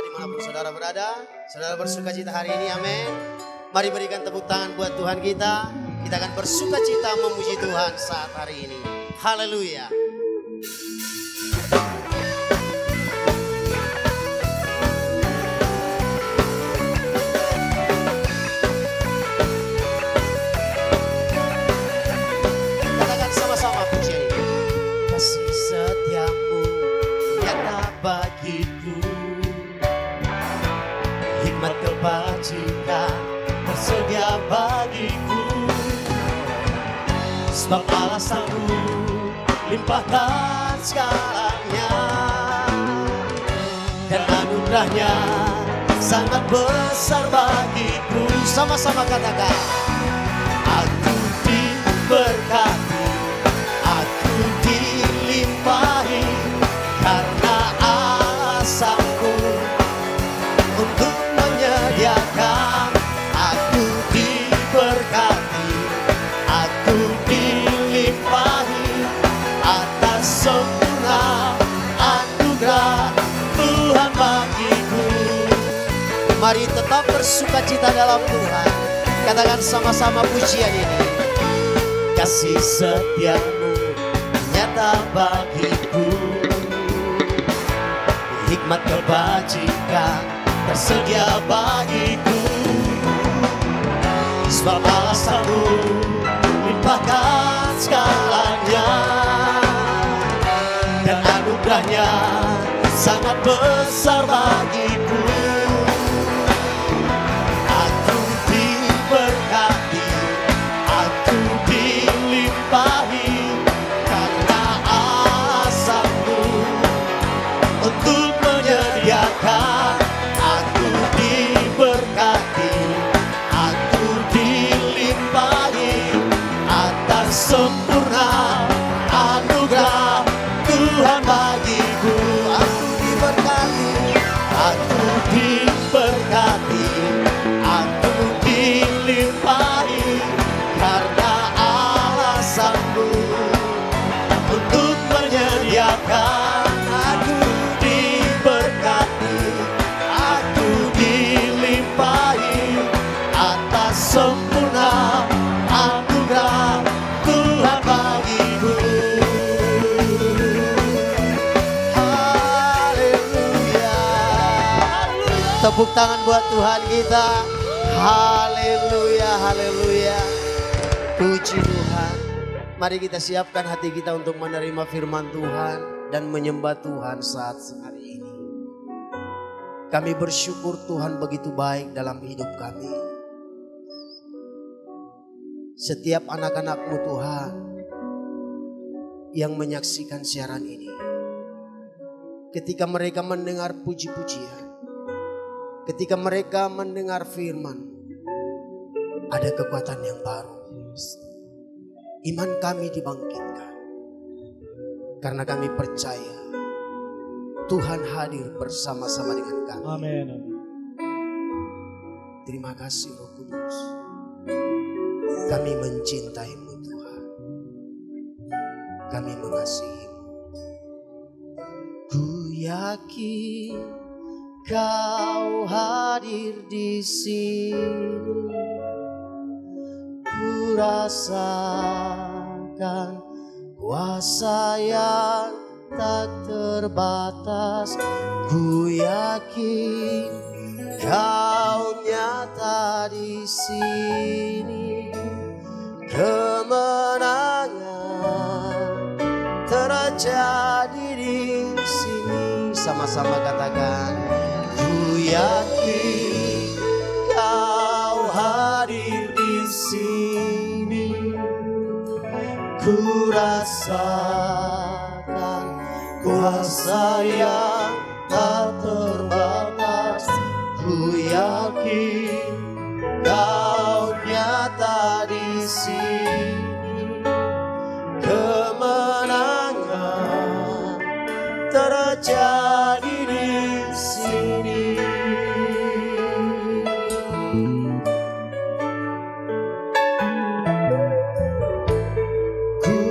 dimanapun saudara berada. Saudara bersuka cita hari ini, amin. Mari berikan tepuk tangan buat Tuhan kita. Kita akan bersuka cita memuji Tuhan saat hari ini. Haleluya. Katakan sama-sama pujian ini. Kasih setiamu nyata bagiku, hikmat kebajikan tersedia bagiku. Sebab Allah sanggup limpahkan segalanya, dan anugerahnya sangat besar bagiku. Sama-sama katakan, aku diberkati, aku dilimpahi, karena Allah sanggup untuk menyediakan. Aku diberkati, aku dilimpahi atas sempurna anugerah Tuhan bagiku. Mari tetap bersuka cita dalam Tuhan. Katakan sama-sama pujian ini. Kasih setiamu nyata bagiku, hikmat kebajikan tersedia bagiku. Sebab Allah sanggup limpahkan segalanya, dan anugerahnya sangat besar bagiku. Aku diberkati, aku dilimpahi, karena Allah sanggup untuk menyediakan. Aku diberkati, aku dilimpahi atas sempurna anugerah Tuhan bagiku. Aku diberkati, aku diberkati, aku dilimpahi, karena Allah sanggup untuk menyediakan. Aku diberkati, aku dilimpahi atas sempurna anugerah Tuhan bagiku. Haleluya. Tepuk tangan buat Tuhan kita. Haleluya, haleluya. Puji Tuhan. Mari kita siapkan hati kita untuk menerima firman Tuhan dan menyembah Tuhan saat hari ini. Kami bersyukur Tuhan begitu baik dalam hidup kami. Setiap anak-anak-Mu Tuhan yang menyaksikan siaran ini, ketika mereka mendengar puji-pujian, ketika mereka mendengar firman, ada kekuatan yang baru. Iman kami dibangkitkan karena kami percaya Tuhan hadir bersama-sama dengan kami. Amin. Terima kasih Roh Kudus. Kami mencintai-Mu Tuhan. Kami mengasihi-Mu. Ku yakin Kau hadir di sini. Ku rasakan kuasa yang tak terbatas. Ku yakin Kau nyata di sini. Kemenangan terjadi di sini. Sama-sama katakan, ku yakin Kau hadir di sini. Ku rasakan kuasa yang tak terbatas. Ku yakin Kau nyata di sini. Kemenangan terjadi di sini. Ku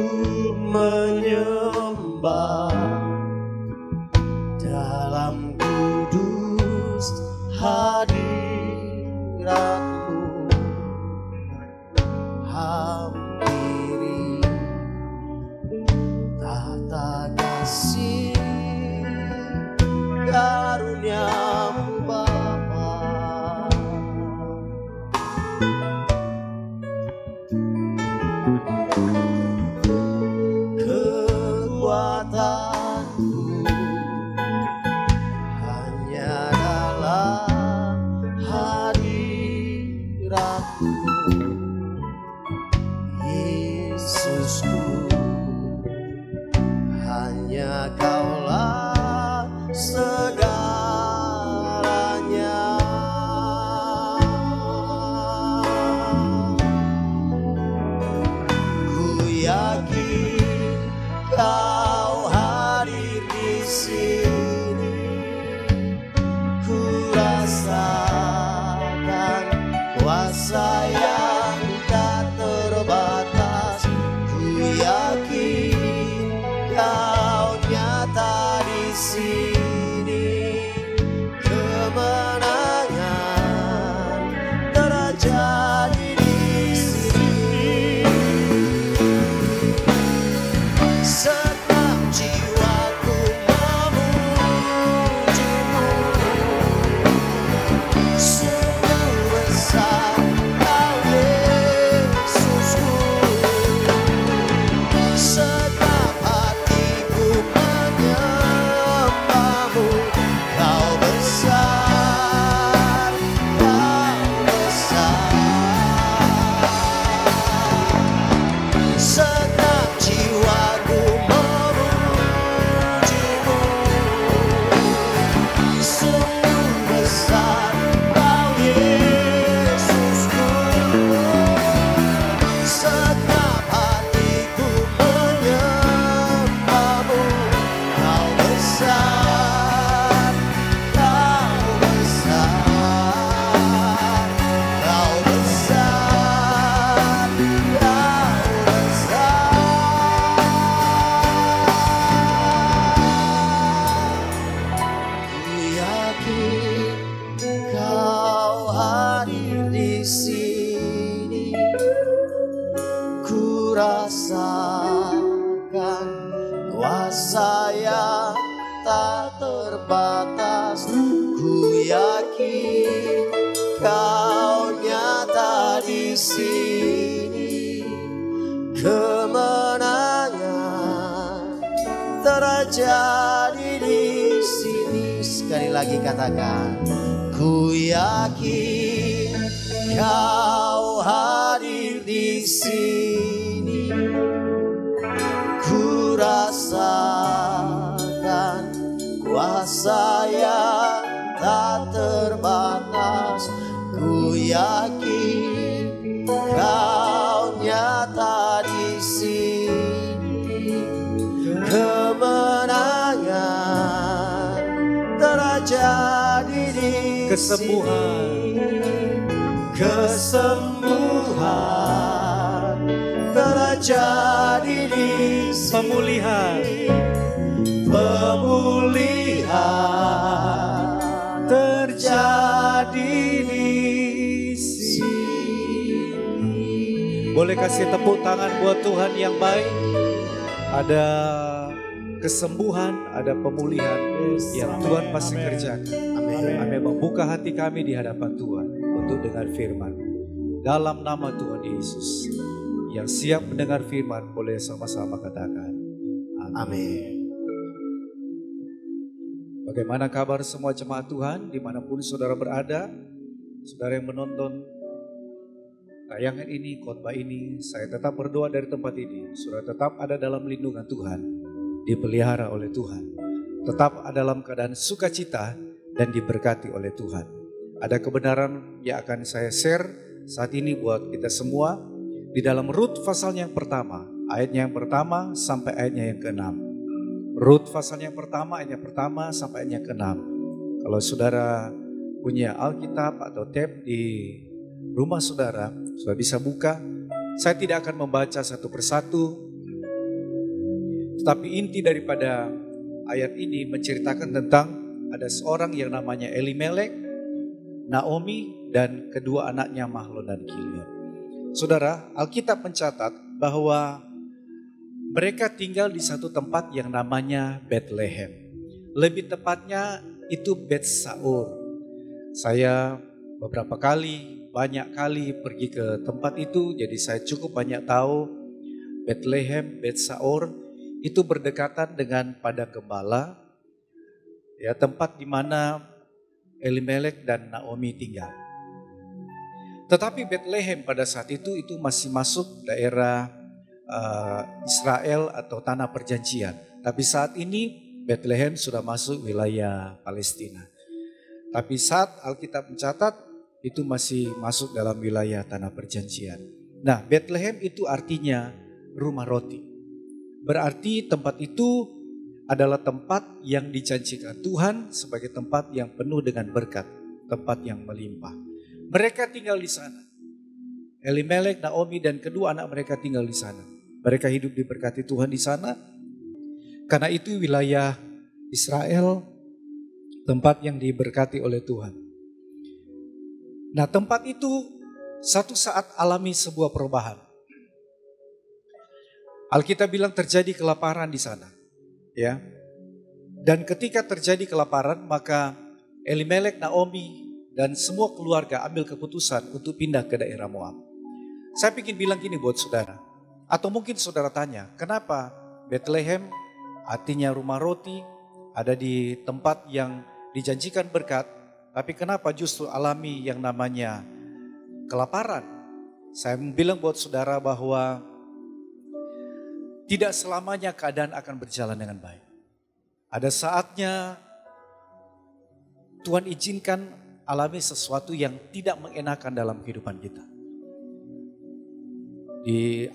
menyembah dalam kudus hadiratmu hampiri tata kasih karuniamu Bapa. Kekuatanku hanya dalam hadiratmu Yesusku, hanya Kaulah segalanya. Ku yakin Kau hadir di sini, ku rasakan kuasa yang tak terbatas. Ku yakin Kau nyata di sini, kemenangan terjadi di sini. Segenap jiwaku memujimu, sungguh besar Kau Yesusku. Segenap hatiku menyembahmu, Kau besar, Kau besar. Segenap jiwaku memujimu, sungguh besar Kau Yesusku. Segenap hatiku menyembahmu, Kau besar, Kau besar, Kau besar, Kau besar. Ku yakin Kau hadir di sini, ku rasakan kuasa yang tak terbatas. Ku yakin Kau nyata di sini, kemenangan terjadi di sini. Sekali lagi katakan, ku yakin Kau hadir di sini, ku rasakan kuasa yang tak terbatas. Ku yakin Kau nyata di sini, kemenangan terjadi di Kesembuhan. sini. Kesembuhan terjadi di sini. Pemulihan. Pemulihan terjadi di sini. Boleh kasih tepuk tangan buat Tuhan yang baik. Ada kesembuhan, ada pemulihan yang Tuhan pasti kerjakan. Kami membuka hati kami di hadapan Tuhan untuk dengar firman. Dalam nama Tuhan Yesus. Yang siap mendengar firman boleh sama-sama katakan. Amin. Bagaimana kabar semua jemaat Tuhan dimanapun saudara berada. Saudara yang menonton tayangan ini, khotbah ini, saya tetap berdoa dari tempat ini. Saudara tetap ada dalam lindungan Tuhan, dipelihara oleh Tuhan. Tetap ada dalam keadaan sukacita dan diberkati oleh Tuhan. Ada kebenaran yang akan saya share saat ini buat kita semua. Di dalam Rut pasalnya yang pertama, ayatnya yang pertama sampai ayatnya yang ke-6. Rut pasalnya yang pertama, ayatnya pertama sampai ayatnya ke-6. Kalau saudara punya Alkitab atau tab di rumah saudara, saudara bisa buka. Saya tidak akan membaca satu persatu, tetapi inti daripada ayat ini menceritakan tentang ada seorang yang namanya Elimelek Naomi dan kedua anaknya Mahlon dan Kilion. Saudara, Alkitab mencatat bahwa mereka tinggal di satu tempat yang namanya Bethlehem. Lebih tepatnya itu Bet Saur. Saya beberapa kali, banyak kali pergi ke tempat itu, jadi saya cukup banyak tahu Bethlehem, Bet Saur itu berdekatan dengan Padang Gembala, ya, tempat di mana Elimelek dan Naomi tinggal. Tetapi Bethlehem pada saat itu masih masuk daerah Israel atau tanah perjanjian. Tapi saat ini Bethlehem sudah masuk wilayah Palestina. Tapi saat Alkitab mencatat itu masih masuk dalam wilayah tanah perjanjian. Nah, Bethlehem itu artinya rumah roti. Berarti tempat itu adalah tempat yang dijanjikan Tuhan sebagai tempat yang penuh dengan berkat, tempat yang melimpah. Mereka tinggal di sana. Elimelek, Naomi dan kedua anak mereka tinggal di sana. Mereka hidup diberkati Tuhan di sana. Karena itu wilayah Israel, tempat yang diberkati oleh Tuhan. Nah, tempat itu satu saat alami sebuah perubahan. Alkitab bilang terjadi kelaparan di sana. Ya. Dan ketika terjadi kelaparan, maka Elimelek, Naomi dan semua keluarga ambil keputusan untuk pindah ke daerah Moab. Saya ingin bilang gini buat saudara. Atau mungkin saudara tanya, kenapa Bethlehem artinya rumah roti, ada di tempat yang dijanjikan berkat, tapi kenapa justru alami yang namanya kelaparan? Saya bilang buat saudara bahwa tidak selamanya keadaan akan berjalan dengan baik. Ada saatnya Tuhan izinkan alami sesuatu yang tidak mengenakan dalam kehidupan kita. Di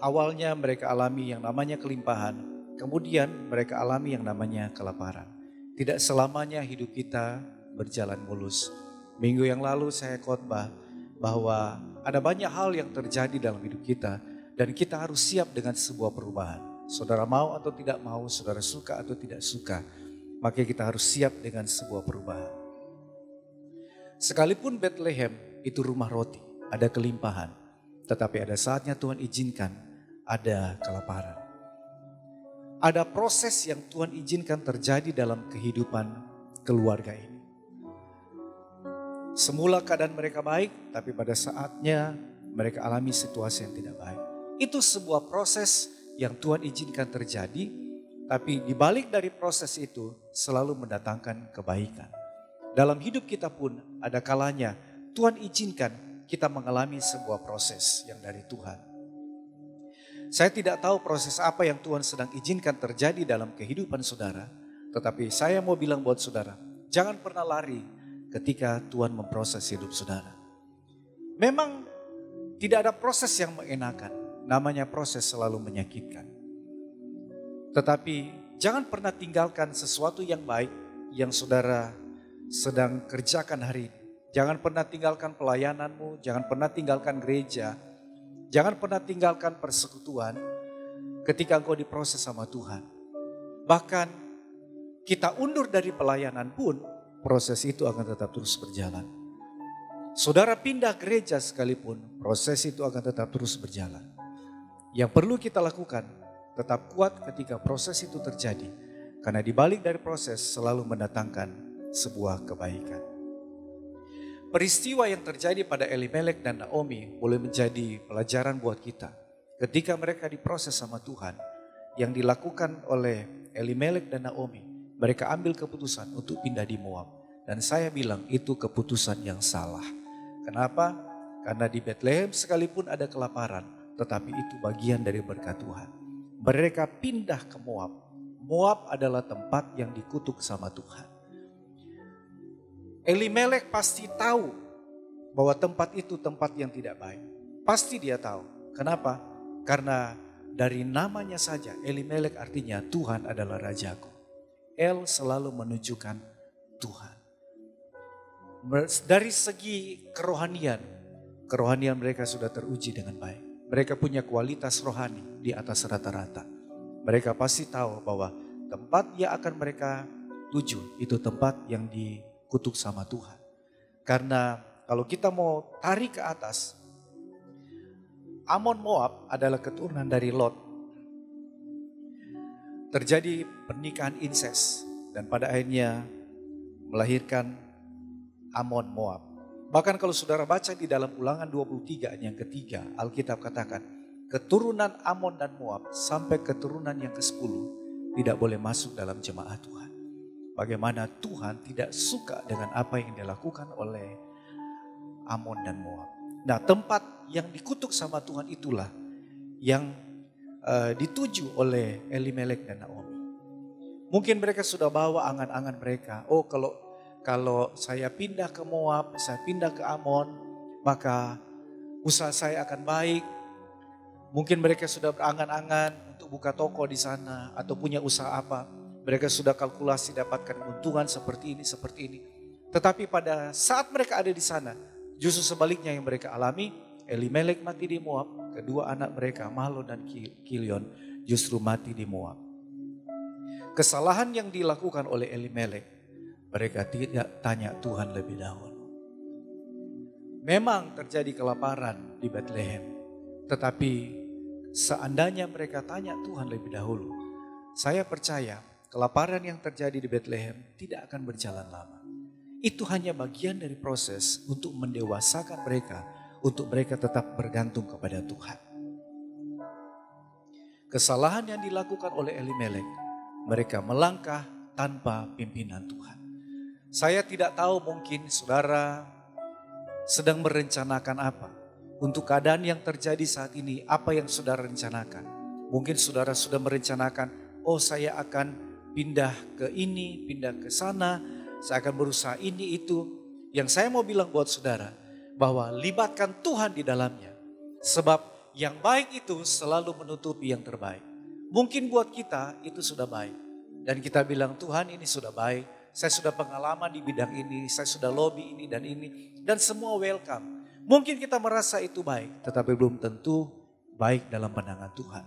awalnya mereka alami yang namanya kelimpahan, kemudian mereka alami yang namanya kelaparan. Tidak selamanya hidup kita berjalan mulus. Minggu yang lalu saya khotbah bahwa ada banyak hal yang terjadi dalam hidup kita dan kita harus siap dengan sebuah perubahan. Saudara mau atau tidak mau, saudara suka atau tidak suka, maka kita harus siap dengan sebuah perubahan. Sekalipun Bethlehem itu rumah roti, ada kelimpahan, tetapi ada saatnya Tuhan izinkan ada kelaparan. Ada proses yang Tuhan izinkan terjadi dalam kehidupan keluarga ini. Semula keadaan mereka baik, tapi pada saatnya mereka alami situasi yang tidak baik. Itu sebuah proses yang Tuhan izinkan terjadi, tapi di balik dari proses itu selalu mendatangkan kebaikan. Dalam hidup kita pun ada kalanya Tuhan izinkan kita mengalami sebuah proses yang dari Tuhan. Saya tidak tahu proses apa yang Tuhan sedang izinkan terjadi dalam kehidupan saudara, tetapi saya mau bilang buat saudara, jangan pernah lari ketika Tuhan memproses hidup saudara. Memang tidak ada proses yang mengenakan. Namanya proses selalu menyakitkan. Tetapi jangan pernah tinggalkan sesuatu yang baik yang saudara sedang kerjakan hari ini. Jangan pernah tinggalkan pelayananmu, jangan pernah tinggalkan gereja, jangan pernah tinggalkan persekutuan ketika engkau diproses sama Tuhan. Bahkan kita undur dari pelayanan pun, proses itu akan tetap terus berjalan. Saudara pindah gereja sekalipun, proses itu akan tetap terus berjalan. Yang perlu kita lakukan, tetap kuat ketika proses itu terjadi. Karena di balik dari proses selalu mendatangkan sebuah kebaikan. Peristiwa yang terjadi pada Elimelek dan Naomi boleh menjadi pelajaran buat kita. Ketika mereka diproses sama Tuhan, yang dilakukan oleh Elimelek dan Naomi, mereka ambil keputusan untuk pindah di Moab. Dan saya bilang itu keputusan yang salah. Kenapa? Karena di Bethlehem sekalipun ada kelaparan, tetapi itu bagian dari berkat Tuhan. Mereka pindah ke Moab. Moab adalah tempat yang dikutuk sama Tuhan. Elimelek pasti tahu bahwa tempat itu tempat yang tidak baik. Pasti dia tahu. Kenapa? Karena dari namanya saja Elimelek artinya Tuhan adalah rajaku. El selalu menunjukkan Tuhan. Dari segi kerohanian mereka sudah teruji dengan baik. Mereka punya kualitas rohani di atas rata-rata. Mereka pasti tahu bahwa tempat yang akan mereka tuju itu tempat yang dikutuk sama Tuhan. Karena kalau kita mau tarik ke atas, Amon Moab adalah keturunan dari Lot. Terjadi pernikahan incest dan pada akhirnya melahirkan Amon Moab. Bahkan kalau saudara baca di dalam Ulangan 23 yang ketiga, Alkitab katakan keturunan Amon dan Moab sampai keturunan yang ke-10 tidak boleh masuk dalam jemaat Tuhan. Bagaimana Tuhan tidak suka dengan apa yang dilakukan oleh Amon dan Moab. Nah, tempat yang dikutuk sama Tuhan itulah yang dituju oleh Elimelek dan Naomi. Mungkin mereka sudah bawa angan-angan mereka. Oh, kalau saya pindah ke Moab, saya pindah ke Amon, maka usaha saya akan baik. Mungkin mereka sudah berangan-angan untuk buka toko di sana atau punya usaha apa. Mereka sudah kalkulasi dapatkan keuntungan seperti ini, seperti ini. Tetapi pada saat mereka ada di sana, justru sebaliknya yang mereka alami, Elimelek mati di Moab, kedua anak mereka Mahlon dan Kilion justru mati di Moab. Kesalahan yang dilakukan oleh Elimelek, mereka tidak tanya Tuhan lebih dahulu. Memang terjadi kelaparan di Bethlehem, tetapi seandainya mereka tanya Tuhan lebih dahulu, saya percaya kelaparan yang terjadi di Bethlehem tidak akan berjalan lama. Itu hanya bagian dari proses untuk mendewasakan mereka, untuk mereka tetap bergantung kepada Tuhan. Kesalahan yang dilakukan oleh Elimelek, mereka melangkah tanpa pimpinan Tuhan. Saya tidak tahu mungkin saudara sedang merencanakan apa. Untuk keadaan yang terjadi saat ini, apa yang saudara rencanakan? Mungkin saudara sudah merencanakan, oh saya akan pindah ke ini, pindah ke sana, saya akan berusaha ini itu. Yang saya mau bilang buat saudara, bahwa libatkan Tuhan di dalamnya. Sebab yang baik itu selalu menutupi yang terbaik. Mungkin buat kita itu sudah baik. Dan kita bilang Tuhan ini sudah baik. Saya sudah pengalaman di bidang ini. Saya sudah lobby ini dan ini. Dan semua welcome. Mungkin kita merasa itu baik. Tetapi belum tentu baik dalam pandangan Tuhan.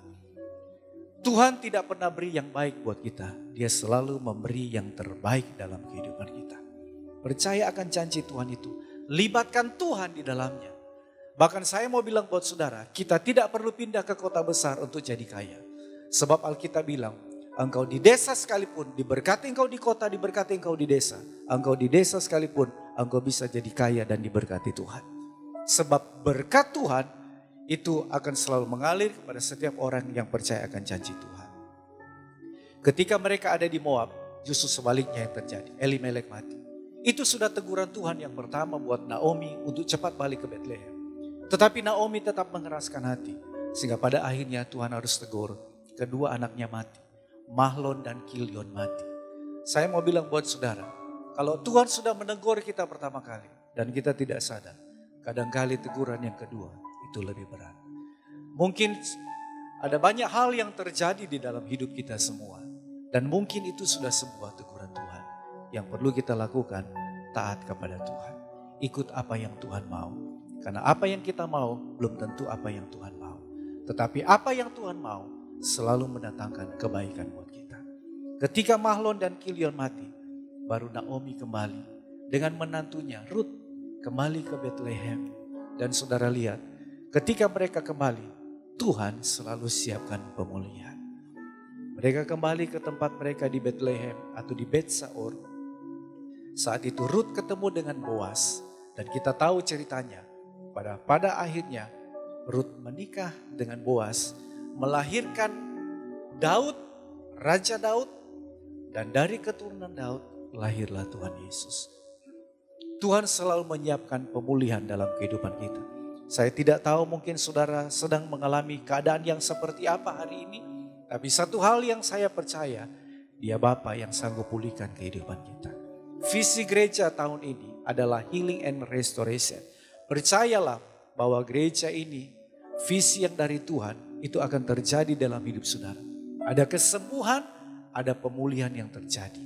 Tuhan tidak pernah beri yang baik buat kita. Dia selalu memberi yang terbaik dalam kehidupan kita. Percaya akan janji Tuhan itu. Libatkan Tuhan di dalamnya. Bahkan saya mau bilang buat saudara, kita tidak perlu pindah ke kota besar untuk jadi kaya. Sebab Alkitab bilang, engkau di desa sekalipun, diberkati engkau di kota, diberkati engkau di desa. Engkau di desa sekalipun, engkau bisa jadi kaya dan diberkati Tuhan. Sebab berkat Tuhan itu akan selalu mengalir kepada setiap orang yang percaya akan janji Tuhan. Ketika mereka ada di Moab, justru sebaliknya yang terjadi. Elimelek mati. Itu sudah teguran Tuhan yang pertama buat Naomi untuk cepat balik ke Bethlehem. Tetapi Naomi tetap mengeraskan hati. Sehingga pada akhirnya Tuhan harus tegur. Kedua anaknya mati. Mahlon dan Kilion mati. Saya mau bilang buat saudara. Kalau Tuhan sudah menegur kita pertama kali. Dan kita tidak sadar. Kadangkali teguran yang kedua itu lebih berat. Mungkin ada banyak hal yang terjadi di dalam hidup kita semua. Dan mungkin itu sudah sebuah teguran Tuhan. Yang perlu kita lakukan, taat kepada Tuhan. Ikut apa yang Tuhan mau. Karena apa yang kita mau, belum tentu apa yang Tuhan mau. Tetapi apa yang Tuhan mau, selalu mendatangkan kebaikan buat kita. Ketika Mahlon dan Kilion mati, baru Naomi kembali. Dengan menantunya, Ruth kembali ke Bethlehem. Dan saudara lihat, ketika mereka kembali, Tuhan selalu siapkan pemulihan. Mereka kembali ke tempat mereka di Bethlehem atau di Bet-Saor. Saat itu Ruth ketemu dengan Boas dan kita tahu ceritanya. Pada akhirnya Ruth menikah dengan Boas, melahirkan Daud, Raja Daud, dan dari keturunan Daud lahirlah Tuhan Yesus. Tuhan selalu menyiapkan pemulihan dalam kehidupan kita. Saya tidak tahu mungkin saudara sedang mengalami keadaan yang seperti apa hari ini. Tapi satu hal yang saya percaya, Dia Bapa yang sanggup pulihkan kehidupan kita. Visi gereja tahun ini adalah healing and restoration. Percayalah bahwa gereja ini, visi yang dari Tuhan itu akan terjadi dalam hidup saudara. Ada kesembuhan, ada pemulihan yang terjadi.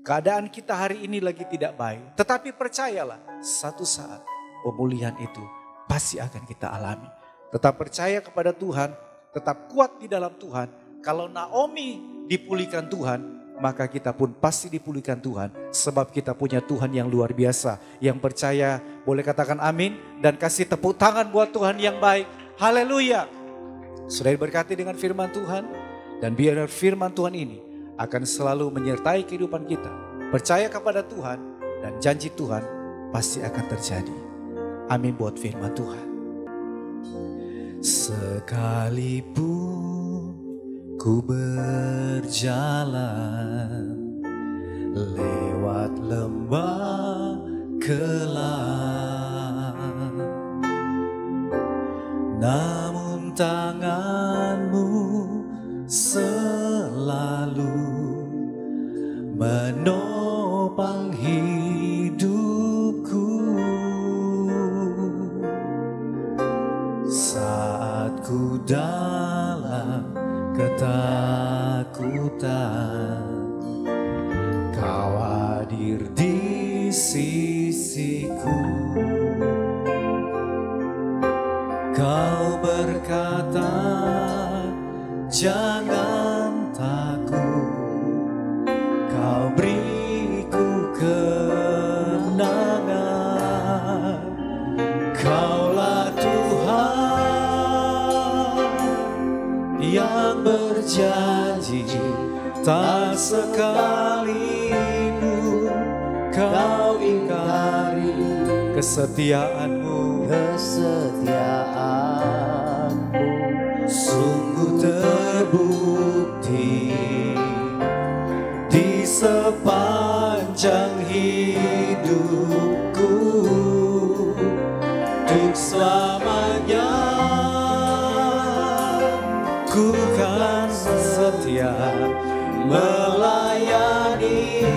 Keadaan kita hari ini lagi tidak baik. Tetapi percayalah, satu saat pemulihan itu pasti akan kita alami. Tetap percaya kepada Tuhan, tetap kuat di dalam Tuhan. Kalau Naomi dipulihkan Tuhan, maka kita pun pasti dipulihkan Tuhan. Sebab kita punya Tuhan yang luar biasa. Yang percaya boleh katakan amin. Dan kasih tepuk tangan buat Tuhan yang baik. Haleluya. Sudah diberkati dengan firman Tuhan. Dan biar firman Tuhan ini akan selalu menyertai kehidupan kita. Percaya kepada Tuhan dan janji Tuhan pasti akan terjadi. Amin buat firman Tuhan. Sekalipun ku berjalan lewat lembah gelap, namun tanganmu selalu menopang hidupku. Saat ku dalam ketakutan, Kau hadir di sisiku. Kau berkata, jangan takut, Kau beriku kenangan. Kaulah Tuhan yang berjanji, tak sekalipun Kau ingkari kesetiaan-Mu. Sungguh terbukti di sepanjang hidupku, untuk selamanya ku kan setia melayani,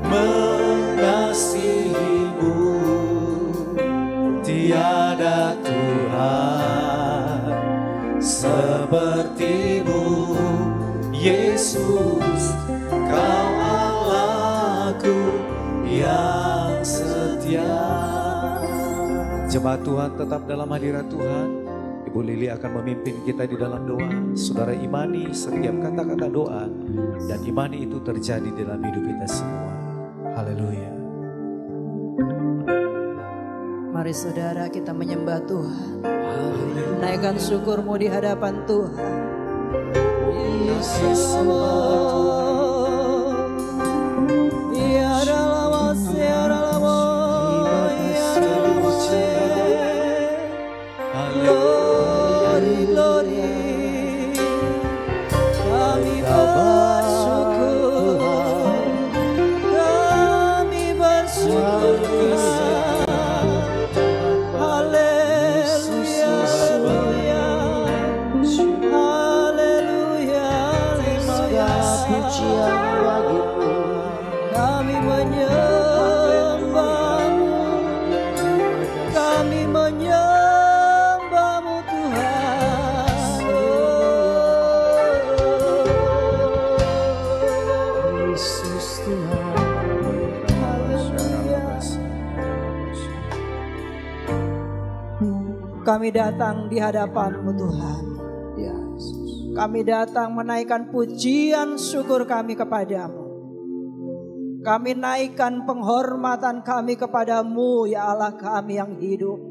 mengasihi-Mu. Tiada Tuhan seperti-Mu, Yesus, Kau Allahku yang setia. Jemaat Tuhan tetap dalam hadirat Tuhan. Ibu Lili akan memimpin kita di dalam doa. Saudara imani setiap kata-kata doa, dan imani itu terjadi dalam hidup kita semua. Haleluya. Mari saudara kita menyembah Tuhan. Naikkan syukur-Mu di hadapan Tuhan. Yesus kami datang di hadapan-Mu Tuhan. Ya, Yesus. Kami datang menaikkan pujian syukur kami kepadamu. Kami naikkan penghormatan kami kepadamu, ya Allah kami yang hidup.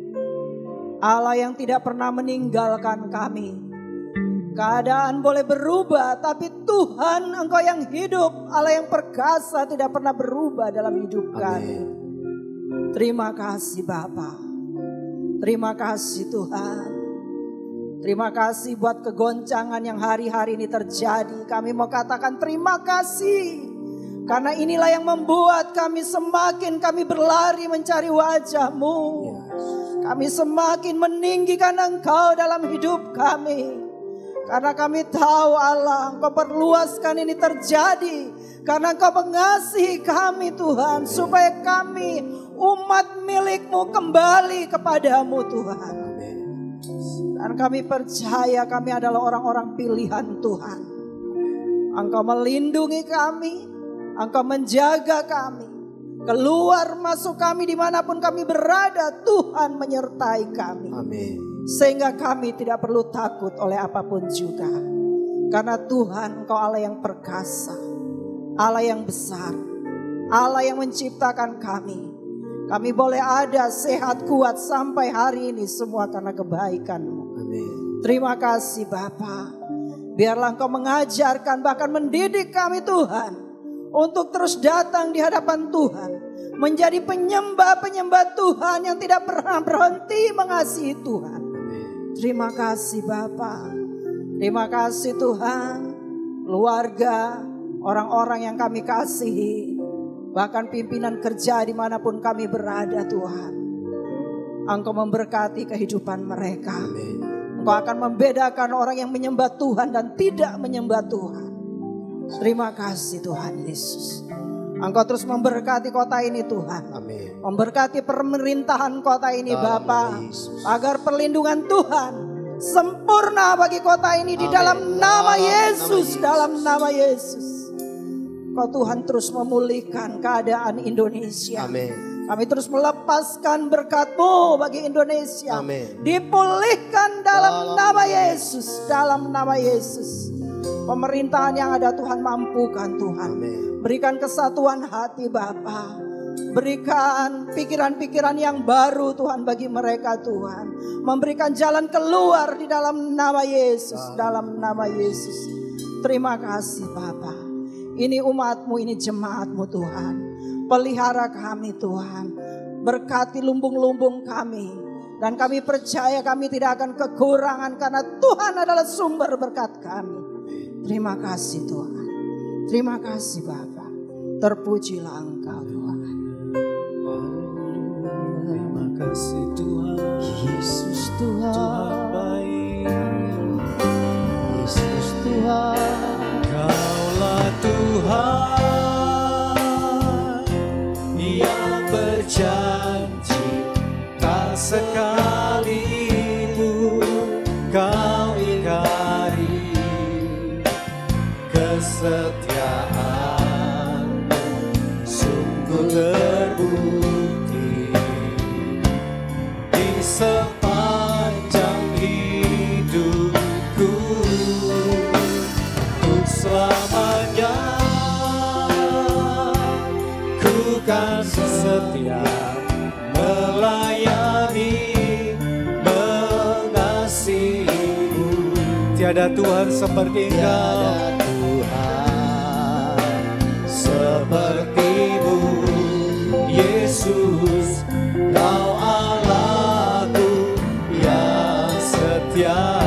Allah yang tidak pernah meninggalkan kami. Keadaan boleh berubah, tapi Tuhan Engkau yang hidup. Allah yang perkasa tidak pernah berubah dalam hidup kami. Terima kasih Bapa. Terima kasih Tuhan. Terima kasih buat kegoncangan yang hari-hari ini terjadi. Kami mau katakan terima kasih. Karena inilah yang membuat kami semakin berlari mencari wajah-Mu. Kami semakin meninggikan Engkau dalam hidup kami. Karena kami tahu Allah, Engkau perluaskan ini terjadi. Karena Engkau mengasihi kami Tuhan. Supaya kami umat milik-Mu kembali kepadamu Tuhan. Dan kami percaya kami adalah orang-orang pilihan Tuhan. Engkau melindungi kami, Engkau menjaga kami. Keluar masuk kami dimanapun kami berada, Tuhan menyertai kami. Amin. Sehingga kami tidak perlu takut oleh apapun juga. Karena Tuhan Engkau Allah yang perkasa. Allah yang besar, Allah yang menciptakan kami. Kami boleh ada sehat kuat sampai hari ini semua karena kebaikan-Mu. Amin. Terima kasih Bapa. Biarlah Engkau mengajarkan bahkan mendidik kami Tuhan. Untuk terus datang di hadapan Tuhan. Menjadi penyembah-penyembah Tuhan yang tidak pernah berhenti mengasihi Tuhan. Terima kasih Bapa. Terima kasih Tuhan. Keluarga, orang-orang yang kami kasihi. Bahkan pimpinan kerja dimanapun kami berada Tuhan. Engkau memberkati kehidupan mereka. Amin. Engkau akan membedakan orang yang menyembah Tuhan dan tidak menyembah Tuhan. Terima kasih Tuhan Yesus. Engkau terus memberkati kota ini Tuhan. Amin. Memberkati pemerintahan kota ini Bapa. Agar perlindungan Tuhan sempurna bagi kota ini di dalam nama Yesus. Dalam nama Yesus. Kau Tuhan terus memulihkan keadaan Indonesia. Amin. Kami terus melepaskan berkat-Mu bagi Indonesia. Amin. Dipulihkan dalam nama Yesus. Dalam nama Yesus. Pemerintahan yang ada Tuhan mampukan Tuhan. Amin. Berikan kesatuan hati Bapa. Berikan pikiran-pikiran yang baru Tuhan bagi mereka Tuhan. Memberikan jalan keluar di dalam nama Yesus. Dalam nama Yesus. Terima kasih Bapa. Ini umat-Mu, ini jemaat-Mu Tuhan. Pelihara kami Tuhan. Berkati lumbung-lumbung kami. Dan kami percaya kami tidak akan kekurangan karena Tuhan adalah sumber berkat kami. Terima kasih Tuhan. Terima kasih Bapa. Terpujilah Engkau Tuhan. Terima kasih Tuhan. Yesus Tuhan. Tuhan baik. Yesus Tuhan. Kaulah Tuhan yang berjanji tak sekalipun Kau ingkari kesetiaan-Mu sungguh terbukti di sepanjang hidupku. Selamanya ku kan setia melayani, mengasihi-Mu. Tiada Tuhan seperti Engkau, Tuhan seperti-Mu Yesus. Kau Allahku yang setia.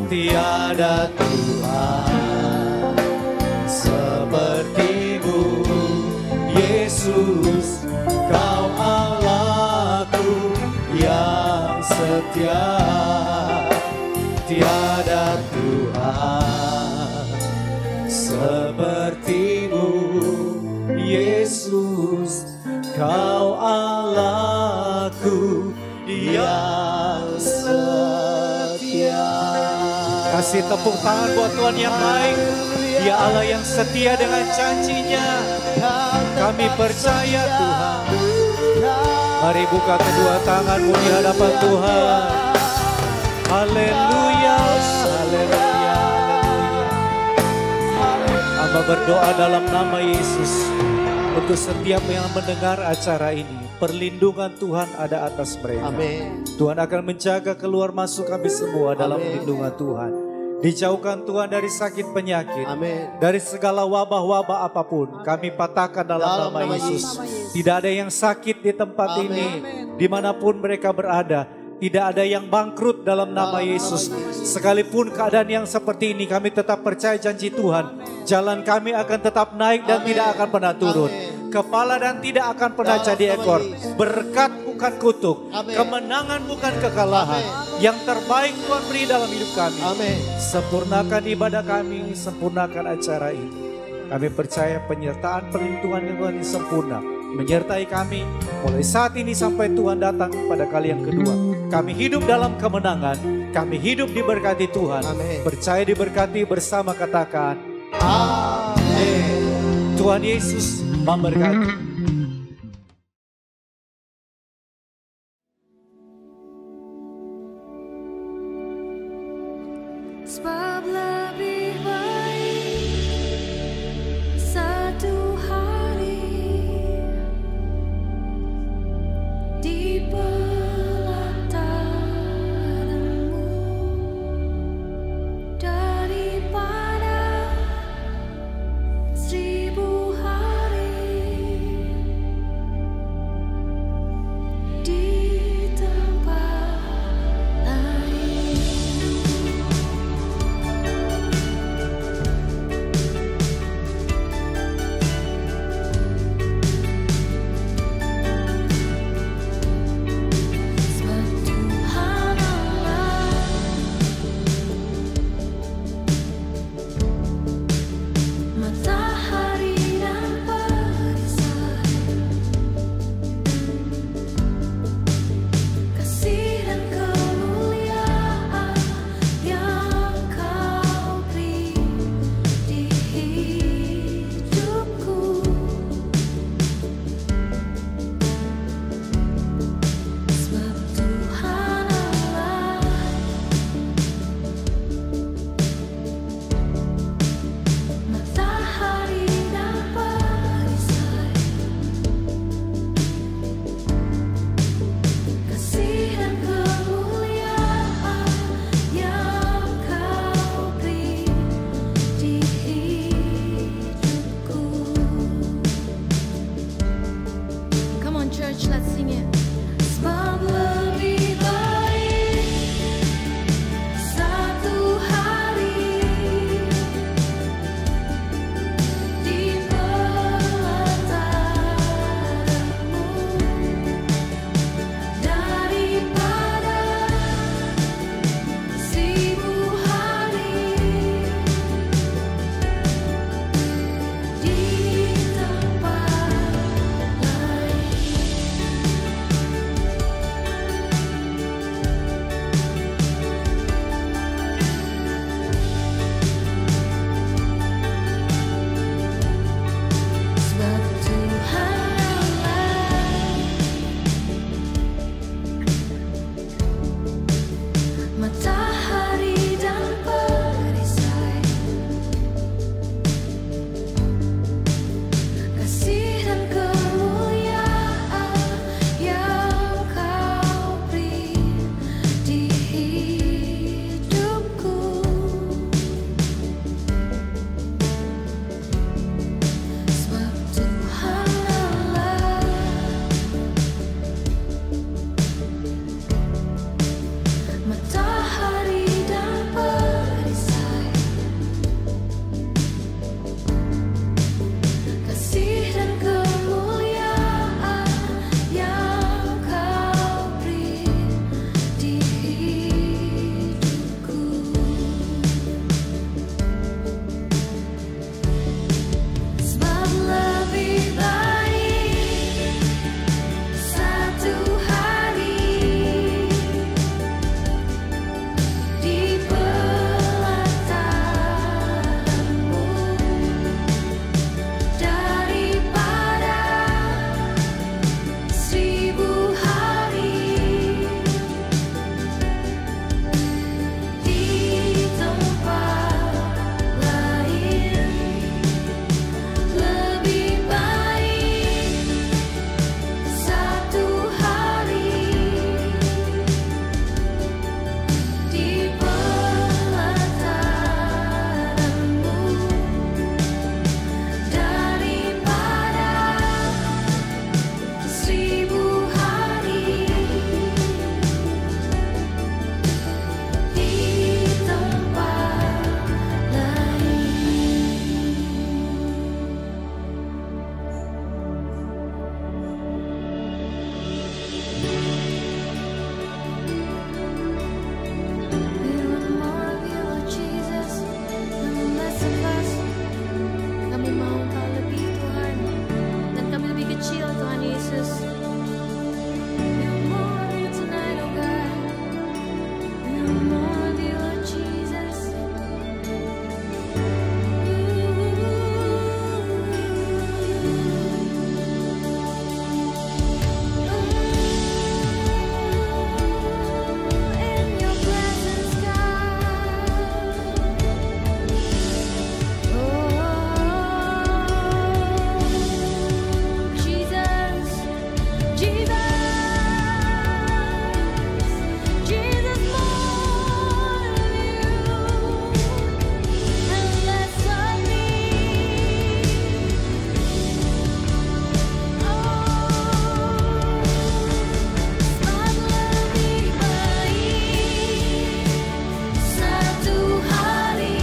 Tiada Tuhan seperti-Mu Yesus. Kau Allahku yang setia. Tiada Tuhan seperti-Mu Yesus. Kau Allahku yang setia. Kasih tepuk tangan buat Tuhan yang baik. Dia Allah yang setia dengan janjinya. Kami percaya Tuhan. Mari buka kedua tanganmu di hadapan Tuhan. Haleluya, haleluya, haleluya. Hamba berdoa dalam nama Yesus untuk setiap yang mendengar acara ini. Perlindungan Tuhan ada atas mereka. Amin. Tuhan akan menjaga keluar masuk kami semua dalam perlindungan Tuhan. Dijauhkan Tuhan dari sakit penyakit. Amin. Dari segala wabah-wabah apapun. Kami patahkan dalam nama Yesus. Tidak ada yang sakit di tempat ini. Dimanapun mereka berada. Tidak ada yang bangkrut dalam nama Yesus. Sekalipun keadaan yang seperti ini, kami tetap percaya janji Tuhan. Jalan kami akan tetap naik dan tidak akan pernah turun. Kepala dan tidak akan pernah jadi ekor. Berkat bukan kutuk. Kemenangan bukan kekalahan. Yang terbaik Tuhan beri dalam hidup kami. Sempurnakan ibadah kami, sempurnakan acara ini. Kami percaya penyertaan perlindungan Tuhan yang sempurna menyertai kami mulai saat ini sampai Tuhan datang pada kali yang kedua. Kami hidup dalam kemenangan, kami hidup diberkati Tuhan. Percaya diberkati bersama, katakan amin. Tuhan Yesus memberkati. Sebab lebih baik church, let's sing it. Sebab lebih baik satu hari di pelataranmu daripada 1000 hari di tempat lain. Sebab Tuhan Allah matahari dan perisai, kasih dan kemuliaan yang Kau beri di hidupku. Sebab Tuhan Allah matahari dan perisai, kasih dan kemuliaan yang Kau beri di hidupku. Sebab lebih baik satu hari di pelataranmu daripada 1000 hari di tempat lain. Lebih baik satu hari di pelataranmu daripada 1000 hari di tempat lain. We want more of you, Lord Jesus, and less of us. Kami mau Engkau lebih, Tuhan, dan kami lebih kecil, Tuhan Yesus. We want more of you tonight, oh God. We want more of you, Lord Jesus. In your presence, God. Jesus, Jesus, more of you and less of me. Sebab lebih baik satu hari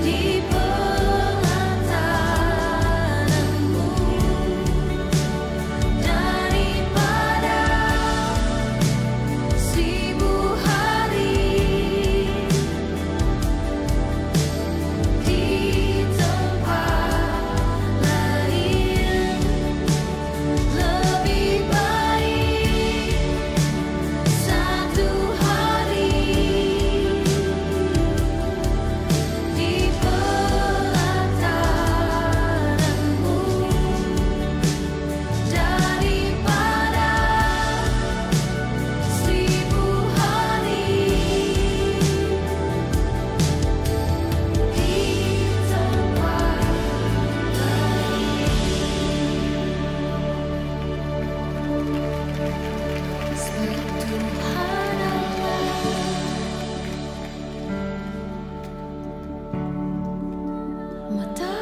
di pelataranmu daripada 1000 hari di tempat lain. Lebih baik satu hari di pelataranmu daripada 1000 hari di tempat lain. Sebab Tuhan Allah matahari